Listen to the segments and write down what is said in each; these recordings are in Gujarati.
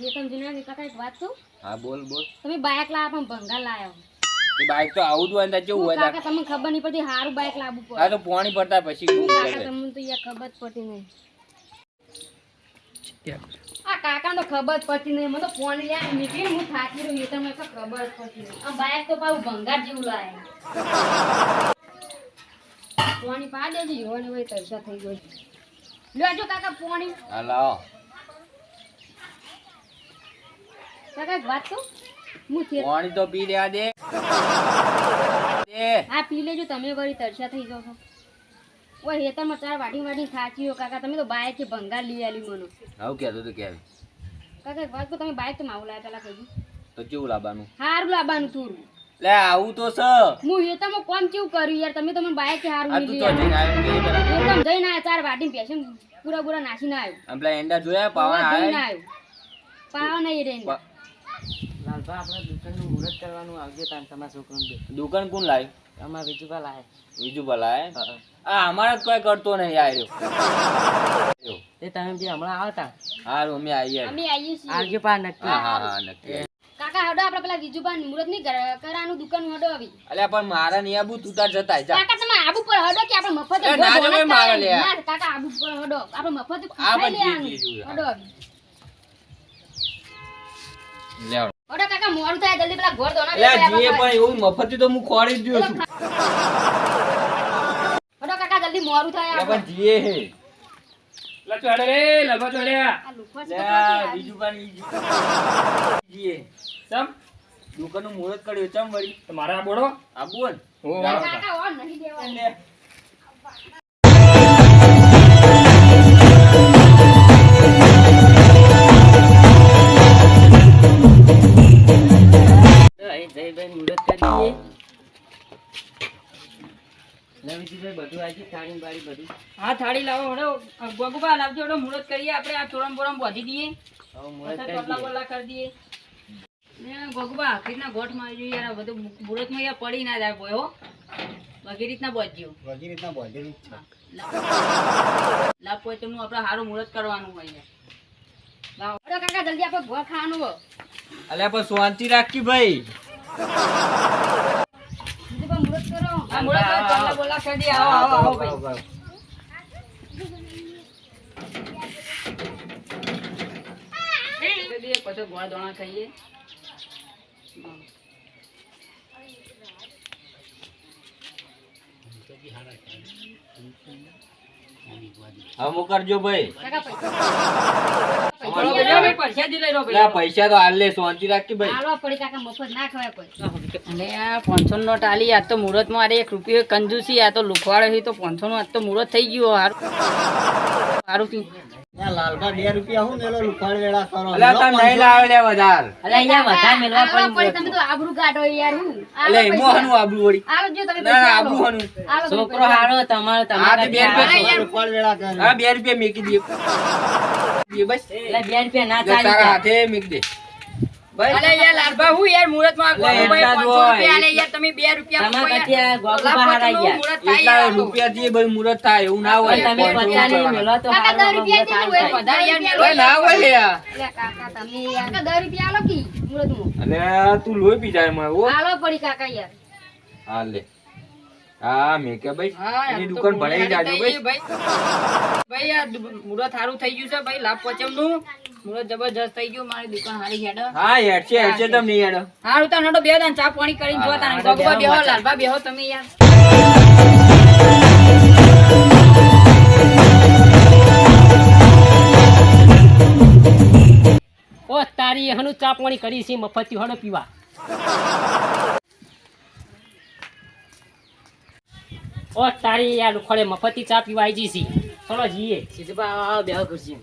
એકમ જીના કાકા એક વાત કહું. હા બોલ બોલ. તમે બાઇક લાયા પણ ભંગાર લાયા. એ બાઈક તો આવું જ હોય ને કેવું હોય કાકા તમને ખબર નહીં પડતી હારું બાઇક લાવવું પડે. આ તો પાણી પડતા પછી કાકા તમને તો યાર ખબર જ પડતી નહીં. આ કાકા તો ખબર જ પડતી નહીં. મને તો ફોન યાર નીકળીને હું થાકી રહ્યો તમને તો ખબર જ પડતી નહીં. આ બાઇક તો પાછું ભંગાર જેવું લાયા. પાણી પા દેજો યોને હોય તરસા થઈ ગઈ. લેજો કાકા પાણી. હા લાવો. કાકા એક વાત કહું. હું પાણી તો પી લેવા દે. હા પી લેજો તમે વળી તરસા થઈ જાવ છો. ઓય હેતરમાં ચાર વાટી થાકી ગયો કાકા. તમે તો બાઇક કે ભંગાર લઈ આલી મને. આવું કહેતો તો કે કાકા એક વાત કહું તમે બાઇક તો માવું લાયા પેલા કીધું તો કેવું લાવવાનું? હારું લાવવાનું થોડું. લે આવું તો છે. હું હેતરમાં કોમ કેવું કર્યું યાર. તમે તો મને બાઇક કે હારું આ લઈ તું લઈ તો જઈને આવ્યો કે બરાબર. એકદમ જઈને આયા ચાર વાટી પેશન પૂરા નાસીને આવ્યો. આમ પેલા એંડા જોયા પાવન જઈને આયા. આવ્યો પાવા નહીં રે લાલભા આપણે દુકાનનું મુહૂર્ત કરવાનું આવજે તાન તમારા છોકરાને દુકાન કોણ લાવ્યું? અમારા વિજુભા લાય. બીજું ભલા આ અમારે જ કોઈ કરતો નહીં આર્યો. તે તમે બી હમણાં આવતા હારું અમે આવીએ. અમે આવીએ છીએ. આવજો પા નક્કી. હા હા હા નક્કી. કાકા હડો આપણે પેલા વિજુબા મુહૂર્ત નહીં કરાનું દુકાન હડો આવી. અલ્યા પણ મારા નહીં આબુ તું તાર જતા જા. કાકા તમે આબુ પર હડો કે આપણે મફત એ ના જવાય મારે લે. ના કાકા આબુ પર હડો આપણે મફત આ ખાઈ બધી લેવાનું. ચીજ હોય. હડો આવી લેવ. હડો કાકા મોડું થાય જલ્દી પેલા ઘર ધોના અલ્યા જીએ પણ એવું મફતી તો હું ખોડી જ દઉં છું. હડો કાકા જલ્દી મોડું થાય અલ્યા પણ જીએ હે. લચવાડે રે લબા ચોડ્યા આ લુખવા છે લે તો બીજું પણ જીએ. સમ દુકાનનું મુહૂર્ત કર્યું ચમ વળી તમારા બોડો આબુ હોય ને? ઓ કાકા ઓન નહીં દેવાનું. લે. જયભાઈ મુહૂર્ત કરીએ. લે વિજુભાઈ બધું આવી થાળી બાળી બધું. હા થાળી લાવો હડો ગોગુબા લાવજો હડો મુહૂર્ત કરીએ આપણે આ ચોરમ બોરમ બાંધી દઈએ હવે મુહૂર્ત તબલા કરીએ. બોલા કરી દઈએ ને ગોગુબા આખી રીતના ગોઠ મારી જોઈએ યાર બધું મુહૂર્તમાં યાર પડી ના જાય કોઈ હો બધી રીતના બાંધજો લાભ કોઈ તમને આપણે સારું મુહૂર્ત કરવાનું હોય યાર લાવો હડો કાકા જલ્દી આપણે ઘર ખાવાનું હો. અલ્યા પણ શાંતિ રાખી ભાઈ. વિજુબા મુહૂર્ત કરો. આ મુહૂર્ત માં તબલા બોલા કરી દઈએ આવો આવો આવો ભાઈ પછી ગોળ દોણા ખાઈએ હવે હું કરજો ભાઈ. કાકા ચલો ભાઈ પૈસા દી લઈ લો અલ્યા પૈસા તો હાલ લે શાંતિ રાખી ભાઈ. હાલવા પડી કાકા મફત ના ખવાય કોઈ. અને આ 500 નો ટાલી આ તો મુહૂર્તમાં અરે 1 રૂપિયો કંજૂસી આ તો લુખવાડે છે તો 500 નું આજ તો મુહૂર્ત થઈ ગયું હારું હારું થયું લાલભા 2 રૂપિયા હું મેલો લુખાડ વેળા કરો. અલ્યા તાર નહીં લાવે લે વધાર. અરે અહીંયા વધારે મેલવા હાલવા પડી પડી તમે તો આબરૂ કાઢો યાર હું. અલ્યા એમો હાનું આબુ વળી. હાલો જો તમે ના ના આબુ હાનું. છોકરો હારો તમારો હા તે 2 તમારા રૂપિયા હા 2 રૂપિયા મેકી દે. બસ. એટલે 2 રૂપિયા ના જો તારા ચાલી હાથે મેક દે. ભાઈ અલે યાર લાલભા હું યાર મુહૂર્તમાં અલે એટલા જ 500 હોય. રૂપિયા આલે યાર તમે 2 રૂપિયા તમારા મૂકો કથી આ યાર. ગોગુબા લાભ હારાઈ પોતાનું ગયા. મુહૂર્ત થાય એટલા યાર. રૂપિયાથી બધું મુહૂર્ત થાય એવું ના હોય. તમે 50 ની મેલો તો કાકા હારો 10 રૂપિયા મુહૂર્ત જેટલું હોય. થાય. વધારે યાર ઓય ના હોય લે આ. અલ્યા કાકા તમે યાર કાકા 10 રૂપિયા આલો કી મુહૂર્તમાં. અલ્યા તું લોહી પી જાય માં ઓ. હાલો પડી કાકા યાર. હા લે. હા મેકે ભાઈ. હા એની યાર, દુકાન તો ભરાઈ જાજો થઈ ભાઈ. ગયું ભાઈ આ મુહૂર્ત સારું થઈ ગયું છે ભાઈ લાભ પચમ નું મુહૂર્ત જબરજસ્ત થઈ ગયું મારી દુકાન હારી હેડ હા હેડશે તમ નહીં હેડો. હારું તાન હડો બે દાન ચા પાણી કરીને જો તાન હા, ગોગવા બેહો બેહો મજા. લાલભા બેહો તમે યાર ઓ તારી હનું ચા પાણી કરી છે મફતી હડો પીવા ઓ તારી યાર ખોળે મફતી ચા પીવા આવી જઈશી ચલો જઈએ સીધુબા આવો બેહો ખુરશી.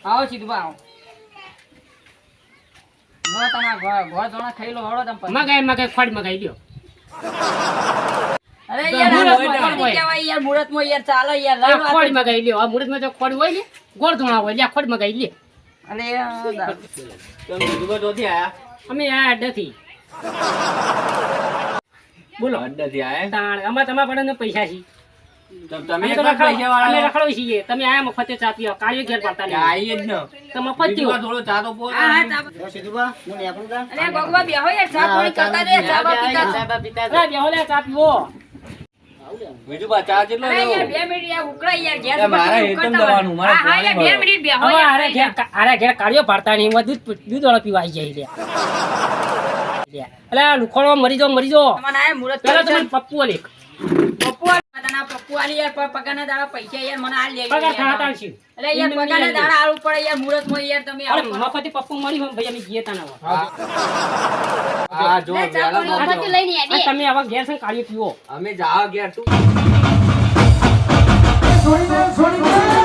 આવો સીધું આવો નો તાના ઘર ધોણા ખાઈ લો હડો તમ મગાઈ ખોડ મગાઈ લ્યો અરે તો યાર મુહૂર્ત આ હોય. કહેવાય યાર મુહૂર્ત માં યાર ચાલો યાર લઈ લો ખોડ મગાઈ લ્યો આ મુહૂર્તમાં જો ખોડ હોય ને ગોળ ધોણા હોય લ્યા ખોડ મગાઈ લે અને તમે દુકાન જોથી આયા? અમે આ અડ્ડાથી બોલો અડ્ડાથી આયા? તાણ અમાર તમારા પડે પૈસા છે તમે અમે એક તો જ પૈસાવાળા અમે હો. રખડો છીએ તમે આયા મફતે ચા પીઓ કાળીઓ ઘેર પડતા નહીં આઈએ જ ને. તો મફત બીજી વાર થયું. થોડો ચા તો પોસ. અરે ભગવા બેહો યાર ચા પાણી કરતા રે ચા બા પીતા સાહેબ પિતા અરે બેહો લે ચા પીવો. બીજું બા ચા કેટલો અરે યાર લેવો? 2 મિનિટ યાર ઉકળાઈ યાર ગેસ એ મારે હેતમ જવાનું, મારે હા યાર 2 મિનિટ બેહો હવે યાર આરે ઘેર કાળીઓ પાડતા નહીં એમાં દૂધ વાળો પીવા આવી જાય લે. અલા લુખોડો મરી જો તમને આ મુરત પેલા તમે પપ્પુ લે પપ્પુ આના પપ્પુ આલી યાર પગારના દાડા પૈસા યાર મને આ લેવી પગાર થા તાલશી. અરે યાર પગારના દાડા આલુ પડે યાર મુરત માં યાર તમે અરે આવો મફતે પપ્પુ મળી હોય ભાઈ અમે ગીએ તા ના હા જો લે, ચા વેલા પાણી તો મફતી લઈને હોય. હેડી. તમે આવા ઘેર છે કાળીઓ પીવો. અમે જાવ ઘેર તું છોડી દે